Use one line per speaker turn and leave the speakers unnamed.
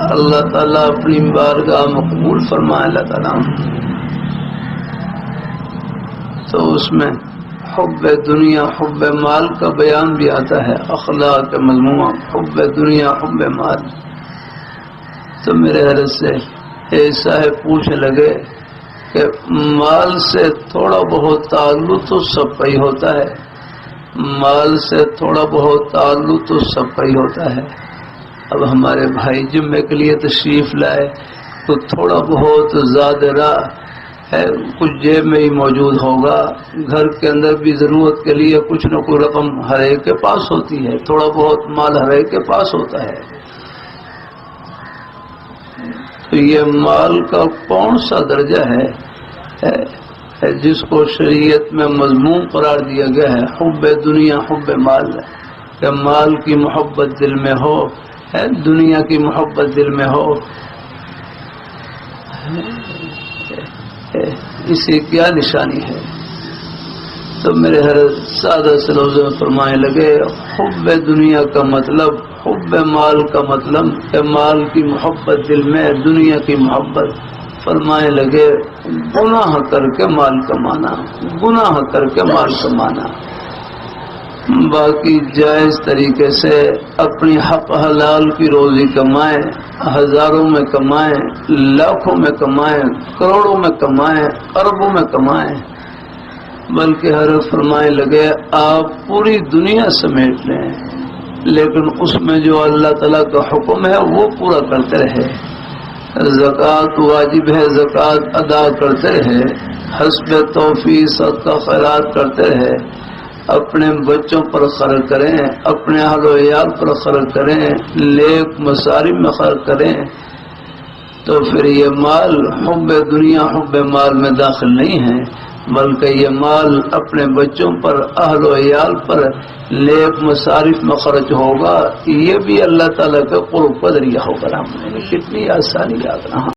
اللہ تعالیٰ اپنی بارگاہ مقبول فرمائے اللہ تعالیٰ، تو اس میں حب دنیا حب مال کا بیان بھی آتا ہے، اخلاق مذمومہ حب دنیا حب مال۔ تو میرے حضرت سے ایسا ہے پوچھنے لگے کہ مال سے تھوڑا بہت تعلق تو سب کا ہی ہوتا ہے، مال سے تھوڑا بہت تعلق تو سب کا ہی ہوتا ہے۔ اب ہمارے بھائی جمعے کے لیے تشریف لائے تو تھوڑا بہت زیادہ راہ ہے، کچھ جیب میں ہی موجود ہوگا، گھر کے اندر بھی ضرورت کے لیے کچھ نہ کوئی رقم ہر ایک کے پاس ہوتی ہے، تھوڑا بہت مال ہر ایک کے پاس ہوتا ہے۔ تو یہ مال کا کون سا درجہ ہے جس کو شریعت میں مذموم قرار دیا گیا ہے؟ حب دنیا حب مال، کہ مال کی محبت دل میں ہو، دنیا کی محبت دل میں ہو، اسی کیا نشانی ہے؟ تو میرے حضرت سادہ سلوزے میں فرمانے لگے حب دنیا کا مطلب، حب مال کا مطلب کہ مال کی محبت دل میں، دنیا کی محبت۔ فرمانے لگے گناہ کر کے مال کمانا، گناہ کر کے مال کمانا، باقی جائز طریقے سے اپنی حق حلال کی روزی کمائیں، ہزاروں میں کمائیں، لاکھوں میں کمائیں، کروڑوں میں کمائیں، اربوں میں کمائیں، بلکہ حضرت فرمائے لگے آپ پوری دنیا سمیٹ لیں، لیکن اس میں جو اللہ تعالیٰ کا حکم ہے وہ پورا کرتے رہے۔ زکوٰۃ واجب ہے، زکوٰۃ ادا کرتے رہے، حسب توفیق صدقہ خیرات کرتے رہے، اپنے بچوں پر خرچ کریں، اپنے اہل و عیال پر خرچ کریں، نیک مصارف میں خرچ کریں، تو پھر یہ مال حب دنیا حب مال میں داخل نہیں ہے، بلکہ یہ مال اپنے بچوں پر، اہل و عیال پر، نیک مصارف میں خرچ ہوگا، یہ بھی اللہ تعالیٰ کے قرب کا ذریعہ ہوگا۔ ہم نے کتنی آسانی یاد رہا۔